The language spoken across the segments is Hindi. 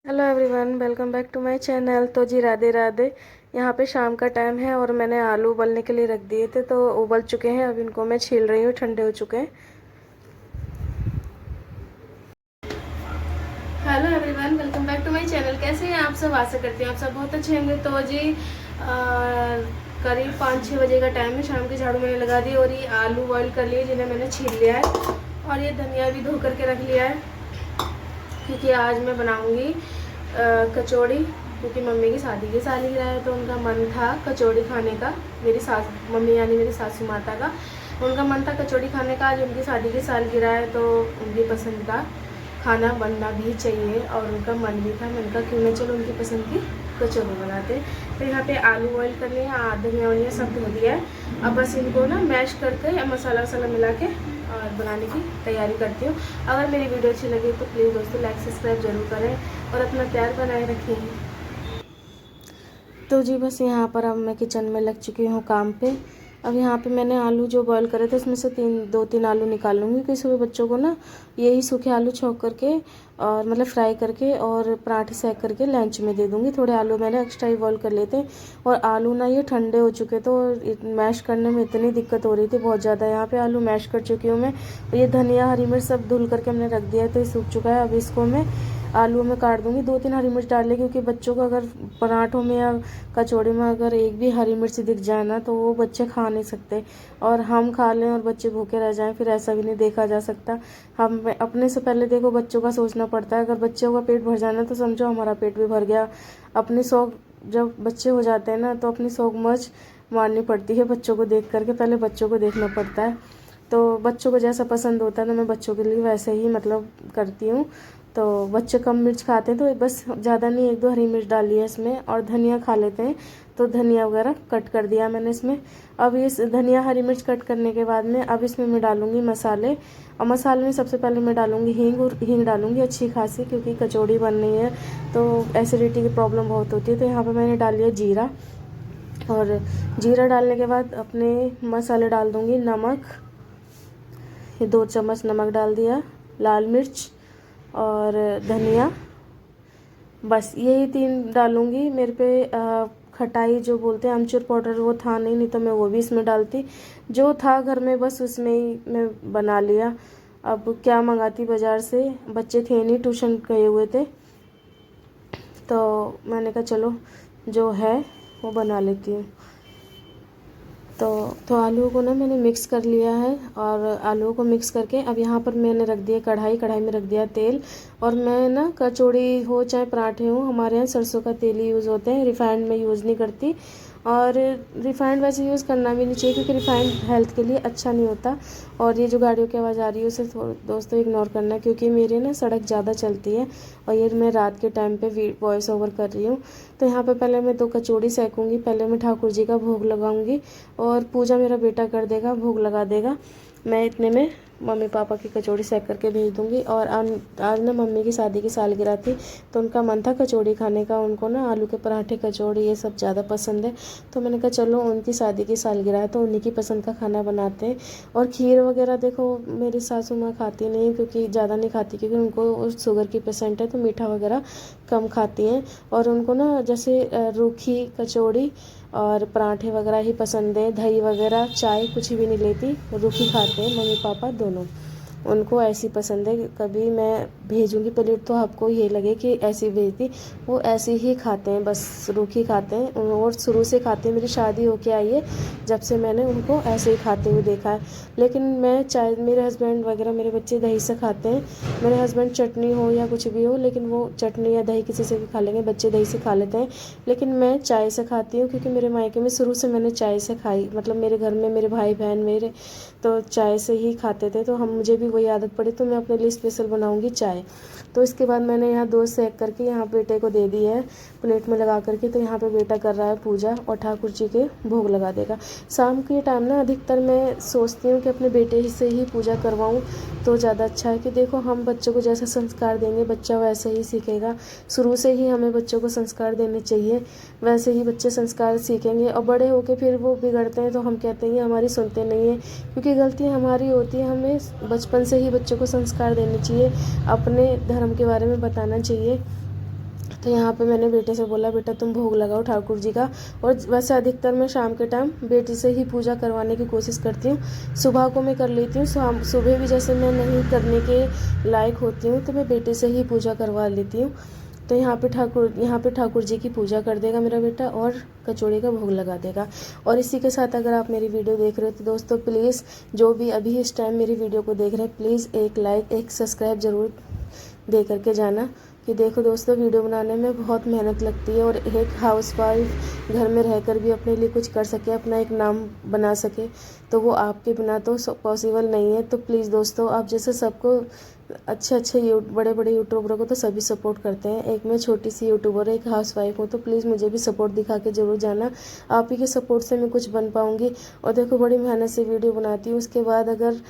Hello everyone, welcome back to my channel. तो जी राधे राधे। यहाँ पे शाम का टाइम है और मैंने आलू उबलने के लिए रख दिए थे, तो उबल चुके हैं। अब इनको मैं छील रही हूँ, ठंडे हो चुके हैं। Hello everyone, welcome back to my channel. कैसे हैं आप सब? आशा करती हूँ आप सब बहुत अच्छे होंगे। तो जी करीब 5-6 बजे का टाइम है। शाम की झाड़ू मैंने लगा दी और ये आलू बॉयल कर लिए, जिन्हें मैंने छील लिया है। और ये धनिया भी धो करके रख लिया है, क्योंकि आज मैं बनाऊँगी कचौड़ी। क्योंकि मम्मी की शादी की सालगिरह है, तो उनका मन था कचौड़ी खाने का। मेरी सास मम्मी यानी मेरी सासू माता का उनका मन था कचौड़ी खाने का। आज उनकी शादी की सालगिरह है, तो उनकी पसंद का खाना बनना भी चाहिए और उनका मन भी था। मैंने कहा क्यों ना चलो उनकी पसंद की कचौड़ी बनाते। तो यहाँ पे आलू बॉयल कर लिए, धनिया वनिया सब धो दिया है। अब बस इनको ना मैश करके मसाला वसाला मिला के और बनाने की तैयारी करती हूँ। अगर मेरी वीडियो अच्छी लगी तो प्लीज़ दोस्तों लाइक सब्सक्राइब जरूर करें और अपना प्यार बनाए रखें। तो जी बस यहाँ पर अब मैं किचन में लग चुकी हूँ काम पे। अब यहाँ पे मैंने आलू जो बॉईल करे थे उसमें से 2-3 आलू निकाल लूँगी, क्योंकि सुबह बच्चों को ना यही सूखे आलू छौंक करके और मतलब फ्राई करके और पराठे सेक करके लंच में दे दूँगी। थोड़े आलू मैंने एक्स्ट्रा ही बॉईल कर लिए थे और आलू ना ये ठंडे हो चुके, तो मैश करने में इतनी दिक्कत हो रही थी बहुत ज़्यादा। यहाँ पे आलू मैश कर चुकी हूँ मैं। ये धनिया हरी मिर्च सब धुल करके हमने रख दिया है, तो ये सूख चुका है। अब इसको मैं आलू में काट दूंगी। 2-3 हरी मिर्च डाल ले, क्योंकि बच्चों को अगर पराठों में या कचौड़ी में अगर एक भी हरी मिर्च दिख जाए ना, तो वो बच्चे खा नहीं सकते। और हम खा लें और बच्चे भूखे रह जाएं, फिर ऐसा भी नहीं देखा जा सकता। हम अपने से पहले देखो बच्चों का सोचना पड़ता है। अगर बच्चों का पेट भर जाना तो समझो हमारा पेट भी भर गया। अपनी शौक जब बच्चे हो जाते हैं ना, तो अपनी शौक मौज मारनी पड़ती है बच्चों को देख करके। पहले बच्चों को देखना पड़ता है। तो बच्चों को जैसा पसंद होता है तो मैं बच्चों के लिए वैसे ही मतलब करती हूँ। तो बच्चे कम मिर्च खाते हैं, तो बस ज़्यादा नहीं 1-2 हरी मिर्च डाली है इसमें। और धनिया खा लेते हैं, तो धनिया वगैरह कट कर दिया मैंने इसमें। अब इस धनिया हरी मिर्च कट करने के बाद में अब इसमें मैं डालूँगी मसाले। और मसाले में सबसे पहले मैं डालूँगी हींग, और हींग डालूँगी अच्छी खासी, क्योंकि कचौड़ी बन रही है तो एसिडिटी की प्रॉब्लम बहुत होती है। तो यहाँ पर मैंने डाल लिया जीरा, और जीरा डालने के बाद अपने मसाले डाल दूँगी। नमक, ये 2 चम्मच नमक डाल दिया। लाल मिर्च और धनिया, बस यही 3 डालूँगी। मेरे पे खटाई जो बोलते हैं अमचूर पाउडर वो था नहीं तो मैं वो भी इसमें डालती। जो था घर में बस उसमें ही मैं बना लिया। अब क्या मंगाती बाज़ार से, बच्चे थे नहीं, ट्यूशन गए हुए थे, तो मैंने कहा चलो जो है वो बना लेती हूँ। तो आलूओं को ना मैंने मिक्स कर लिया है, और आलूओं को मिक्स करके अब यहाँ पर मैंने रख दिया कढ़ाई में रख दिया तेल। और मैं ना कचौड़ी हो चाहे पराठे हो, हमारे यहाँ सरसों का तेल ही यूज़ होते हैं, रिफाइंड में यूज़ नहीं करती। और रिफाइंड वैसे यूज़ करना भी नहीं चाहिए, क्योंकि रिफाइंड हेल्थ के लिए अच्छा नहीं होता। और ये जो गाड़ियों की आवाज़ आ रही है उसे दोस्तों इग्नोर करना, क्योंकि मेरे ना सड़क ज़्यादा चलती है और ये मैं रात के टाइम पे वॉइस ओवर कर रही हूँ। तो यहाँ पे पहले मैं 2 कचौड़ी सेकूँगी। पहले मैं ठाकुर जी का भोग लगाऊंगी और पूजा मेरा बेटा कर देगा, भोग लगा देगा। मैं इतने में मम्मी पापा की कचौड़ी सेक करके भेज दूँगी। और आज ना मम्मी की शादी की सालगिरह थी, तो उनका मन था कचौड़ी खाने का। उनको ना आलू के पराठे कचौड़ी ये सब ज़्यादा पसंद है। तो मैंने कहा चलो उनकी शादी की सालगिरह है तो उन्हीं की पसंद का खाना बनाते हैं। और खीर वगैरह देखो मेरी सासू माँ खाती नहीं, क्योंकि ज़्यादा नहीं खाती, क्योंकि उनको शुगर की पेशेंट है, तो मीठा वगैरह कम खाती हैं। और उनको ना जैसे रूखी कचौड़ी और पराठे वगैरह ही पसंद है। दही वगैरह चाय कुछ भी नहीं लेती, रूखी खाते हैं मम्मी पापा दोनों, उनको ऐसी पसंद है। कभी मैं भेजूंगी प्लेट तो आपको ये लगे कि ऐसी भेजती, वो ऐसे ही खाते हैं, बस रूखी खाते हैं। और शुरू से खाते हैं, मेरी शादी होके आई है जब से मैंने उनको ऐसे ही खाते हुए देखा है। लेकिन मैं चाहे मेरे हस्बैंड वगैरह मेरे बच्चे दही से खाते हैं। मेरे हस्बैंड चटनी हो या कुछ भी हो, लेकिन वो चटनी या दही किसी से भी खा लेंगे, बच्चे दही से खा लेते हैं। लेकिन मैं चाय से खाती हूँ, क्योंकि मेरे मायके में शुरू से मैंने चाय से खाई, मतलब मेरे घर में मेरे भाई बहन मेरे तो चाय से ही खाते थे, तो हम मुझे भी वही आदत पड़ी। तो मैं अपने लिए स्पेशल बनाऊंगी चाय। तो इसके बाद मैंने यहाँ 2 सेक करके यहाँ बेटे को दे दी है प्लेट में लगा करके। तो यहाँ पे बेटा कर रहा है पूजा और ठाकुर जी के भोग लगा देगा। शाम के टाइम ना अधिकतर मैं सोचती हूँ कि अपने बेटे से ही पूजा करवाऊँ तो ज़्यादा अच्छा है। कि देखो हम बच्चों को जैसा संस्कार देंगे बच्चा वैसे ही सीखेगा। शुरू से ही हमें बच्चों को संस्कार देने चाहिए, वैसे ही बच्चे संस्कार सीखेंगे। और बड़े होके फिर वो बिगड़ते हैं तो हम कहते हैं हमारी सुनते नहीं है, क्योंकि गलती हमारी होती है। हमें बचपन से ही बच्चों को संस्कार देने चाहिए, अपने धर्म के बारे में बताना चाहिए। तो यहाँ पे मैंने बेटे से बोला बेटा तुम भोग लगाओ ठाकुर जी का। और वैसे अधिकतर मैं शाम के टाइम बेटी से ही पूजा करवाने की कोशिश करती हूँ। सुबह को मैं कर लेती हूँ, सुबह भी जैसे मैं नहीं करने के लायक होती हूँ तो मैं बेटे से ही पूजा करवा लेती हूँ। तो यहाँ पे ठाकुर जी की पूजा कर देगा मेरा बेटा और कचौड़ी का भोग लगा देगा। और इसी के साथ अगर आप मेरी वीडियो देख रहे हो तो दोस्तों प्लीज़ जो भी अभी इस टाइम मेरी वीडियो को देख रहे हैं प्लीज़ एक लाइक एक सब्सक्राइब ज़रूर दे करके जाना। कि देखो दोस्तों वीडियो बनाने में बहुत मेहनत लगती है और एक हाउसवाइफ घर में रहकर भी अपने लिए कुछ कर सके, अपना एक नाम बना सके, तो वो आपके बिना तो पॉसिबल नहीं है। तो प्लीज़ दोस्तों आप जैसे सबको अच्छे बड़े बड़े यूट्यूबरों को तो सभी सपोर्ट करते हैं, एक मैं छोटी सी यूट्यूबर एक हाउसवाइफ हूँ, तो प्लीज़ मुझे भी सपोर्ट दिखा के ज़रूर जाना। आप ही के सपोर्ट से मैं कुछ बन पाऊँगी। और देखो बड़ी मेहनत से वीडियो बनाती हूँ, उसके बाद अगर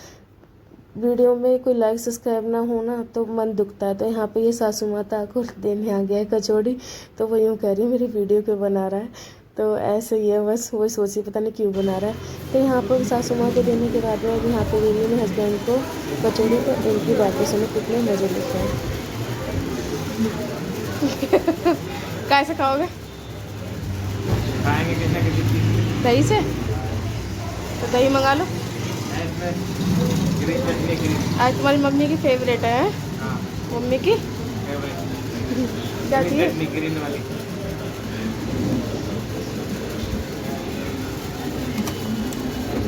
वीडियो में कोई लाइक सब्सक्राइब ना हो ना तो मन दुखता है। तो यहाँ पे ये सासू माता को देने आ गया है कचौड़ी, तो वो यूँ कह रही मेरी वीडियो क्यों बना रहा है। तो ऐसे ही है बस, वो सोची पता नहीं क्यों बना रहा है। तो यहाँ पर सासू माँ को देने के बाद में यहाँ पे दे रही मेरे हस्बैंड को कचौड़ी। तो इनकी बातें सुनो कितने मज़े लेते हैं। कैसे खाओगे? दही से? तो दही मंगा लो। आज तुम्हारी मम्मी की फेवरेट है? मम्मी की क्या चाहिए? ग्रीन वाली।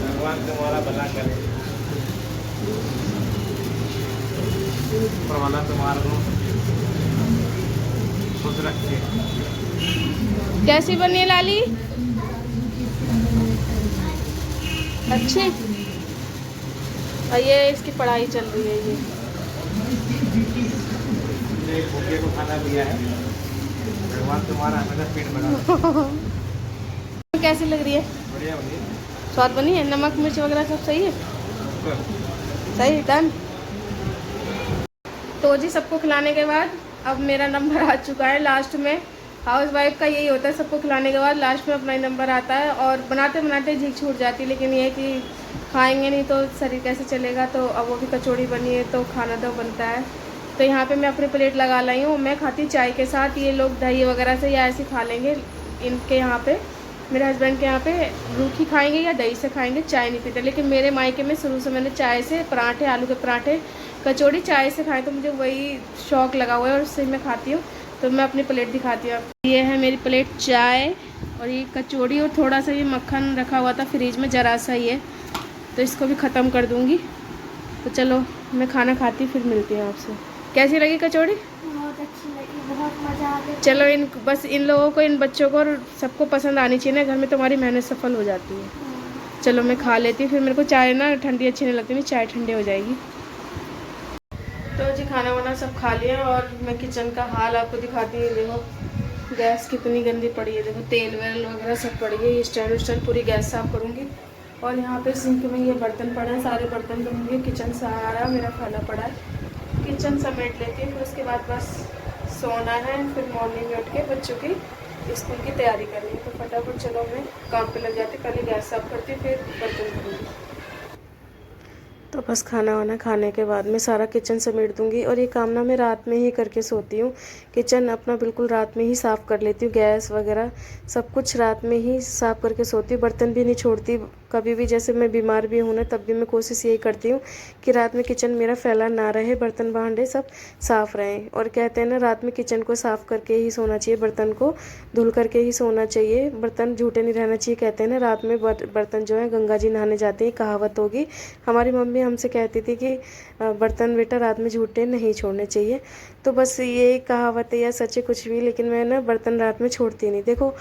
भगवान तुम्हारा भला करे, भगवान तुम्हारा को खुश रखे। कैसी बनी है लाली? अच्छी। और ये इसकी पढ़ाई चल रही है। ये भूखे को खाना दिया है, भगवान तुम्हारा हमेशा पेट भरा। कैसी लग रही है? बढ़िया बनी है। स्वाद बनी है? नमक मिर्च वगैरह सब सही है? सही डन। तो जी सबको खिलाने के बाद अब मेरा नंबर आ चुका है लास्ट में। हाउस वाइफ का यही होता है, सबको खिलाने के बाद लास्ट में अपना ही नंबर आता है। और बनाते बनाते झीक छूट जाती है, लेकिन ये है कि खाएंगे नहीं तो शरीर कैसे चलेगा। तो अब वो भी कचौड़ी बनी है तो खाना तो बनता है। तो यहाँ पे मैं अपनी प्लेट लगा लाई हूँ। मैं खाती चाय के साथ, ये लोग दही वगैरह से या ऐसे खा लेंगे। इनके यहाँ पे मेरे हस्बैंड के यहाँ पे रूखी खाएंगे या दही से खाएंगे, चाय नहीं पीते। लेकिन मेरे मायके में शुरू से मैंने चाय से पराठे, आलू के पराठे, कचौड़ी चाय से खाए, तो मुझे वही शौक़ लगा हुआ है और उससे मैं खाती हूँ। तो मैं अपनी प्लेट दिखाती हूँ। ये है मेरी प्लेट चाय और ये कचौड़ी, और थोड़ा सा ये मक्खन रखा हुआ था फ्रिज में ज़रा सा ही है, तो इसको भी ख़त्म कर दूँगी। तो चलो मैं खाना खाती फिर मिलती हूँ आपसे। कैसी लगी कचौड़ी? बहुत अच्छी लगी, बहुत मज़ा आ गया। चलो बस इन लोगों को, इन बच्चों को और सबको पसंद आनी चाहिए ना, घर में तुम्हारी मेहनत सफल हो जाती है। चलो मैं खा लेती हूँ, फिर मेरे को चाय ना ठंडी अच्छी नहीं लगती, मेरी चाय ठंडी हो जाएगी। तो जी खाना वाना सब खा लिया और मैं किचन का हाल आपको दिखाती हूँ। देखो गैस कितनी गंदी पड़ी है, देखो तेल वेल वगैरह सब पड़ी है। ये स्टैंड स्टैंड पूरी गैस साफ़ करूँगी। और यहाँ पे सिंक में ये बर्तन पड़े हैं, सारे बर्तन धोंगे। किचन सारा मेरा फैला पड़ा है, किचन समेट लेती हूँ। फिर उसके बाद बस सोना है, फिर मॉर्निंग में उठ के बच्चों की स्कूल की तैयारी करनी है। तो फटाफट चलो मैं काम पे लग जाती, पहले गैस साफ़ करती हूँ फिर बर्तन धोऊँगी। तो बस खाना वाना खाने के बाद में सारा किचन समेट दूंगी। और ये काम ना मैं रात में ही करके सोती हूँ। किचन अपना बिल्कुल रात में ही साफ़ कर लेती हूँ, गैस वगैरह सब कुछ रात में ही साफ़ करके सोती हूँ। बर्तन भी नहीं छोड़ती कभी भी, जैसे मैं बीमार भी हूँ ना तब भी मैं कोशिश यही करती हूँ कि रात में किचन मेरा फैला ना रहे, बर्तन भांडे सब साफ़ रहें। और कहते हैं ना रात में किचन को साफ़ करके ही सोना चाहिए, बर्तन को धुल करके ही सोना चाहिए, बर्तन झूठे नहीं रहना चाहिए। कहते हैं ना रात में बर्तन जो है गंगा जी नहाने जाते हैं, कहावत होगी। हमारी मम्मी हमसे कहती थी कि बर्तन बेटा रात में झूठे नहीं छोड़ने चाहिए। तो बस ये कहावत है या सच है कुछ भी, लेकिन मैं ना बर्तन रात में छोड़ती नहीं। देखो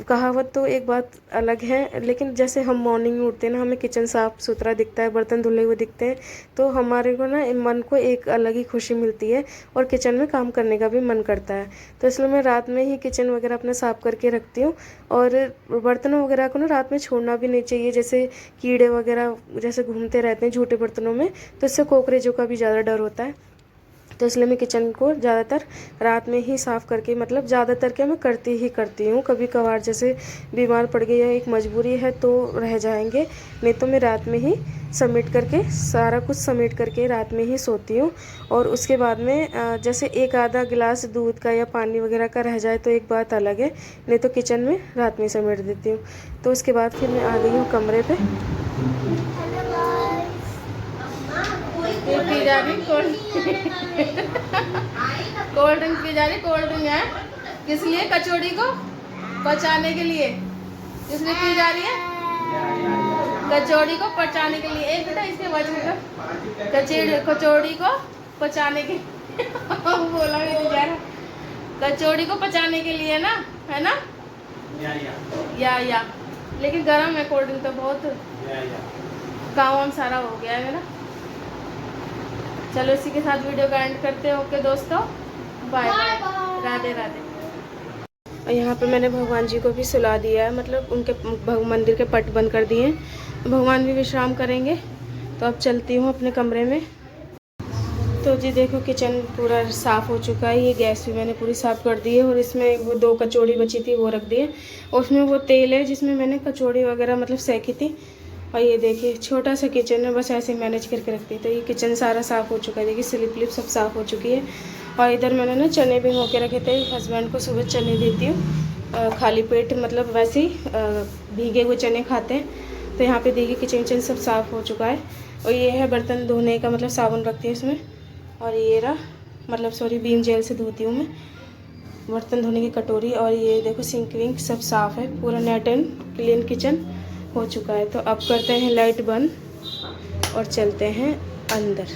कहावत तो एक बात अलग है, लेकिन जैसे हम मॉर्निंग में उठते हैं ना, हमें किचन साफ़ सुथरा दिखता है, बर्तन धुले हुए दिखते हैं, तो हमारे को ना मन को एक अलग ही खुशी मिलती है और किचन में काम करने का भी मन करता है। तो इसलिए मैं रात में ही किचन वगैरह अपना साफ़ करके रखती हूँ। और बर्तनों वगैरह को ना रात में छोड़ना भी नहीं चाहिए, जैसे कीड़े वगैरह जैसे घूमते रहते हैं झूठे बर्तनों में, तो इससे कॉकरोचों का भी ज़्यादा डर होता है। तो इसलिए मैं किचन को ज़्यादातर रात में ही साफ़ करके, मतलब ज़्यादातर क्या मैं करती हूँ। कभी कभार जैसे बीमार पड़ गई या एक मजबूरी है तो रह जाएंगे, नहीं तो मैं रात में ही समेट करके, सारा कुछ समेट करके रात में ही सोती हूँ। और उसके बाद में जैसे एक आधा गिलास दूध का या पानी वगैरह का रह जाए तो एक बात अलग है, नहीं तो किचन में रात में समेट देती हूँ। तो उसके बाद फिर मैं आ गई हूँ कमरे पे। पी जा रही कोल्ड ड्रिंक पी जा रही, कोल्ड ड्रिंक है किस लिए? कचौड़ी को पचाने के लिए, इसलिए पी जा रही है कचौड़ी को पचाने के लिए। एक बेटा इसके वजह कचौड़ी को पचाने के बोला कचौड़ी को पचाने के लिए ना, है ना? या लेकिन गर्म है कोल्ड ड्रिंक तो बहुत, काम सारा हो गया है मेरा। चलो इसी के साथ वीडियो का एंड करते हैं। ओके दोस्तों, बाय बाय, राधे राधे। और यहाँ पे मैंने भगवान जी को भी सुला दिया है, मतलब उनके मंदिर के पट बंद कर दिए हैं, भगवान भी विश्राम करेंगे। तो अब चलती हूँ अपने कमरे में। तो जी देखो किचन पूरा साफ़ हो चुका है, ये गैस भी मैंने पूरी साफ़ कर दी है। और इसमें वो 2 कचौड़ी बची थी वो रख दी है, और उसमें वो तेल है जिसमें मैंने कचौड़ी वगैरह मतलब सेकी थी। और ये देखिए छोटा सा किचन है, बस ऐसे मैनेज करके रखती है। तो ये किचन सारा साफ़ हो चुका है, देखिए स्लिप लिप सब साफ़ हो चुकी है। और इधर मैंने ना चने भिगो के रखे थे, हस्बैंड को सुबह चने देती हूँ खाली पेट, मतलब वैसे ही भीगे हुए चने खाते हैं। तो यहाँ पे देखिए किचन सब साफ़ हो चुका है। और ये है बर्तन धोने का, मतलब साबुन रखती है इसमें। और ये रहा, मतलब सॉरी विम जेल से धोती हूँ मैं बर्तन धोने की कटोरी। और ये देखो सिंक विंक सब साफ़ है, पूरा नेट एंड क्लीन किचन हो चुका है। तो अब करते हैं लाइट बंद और चलते हैं अंदर।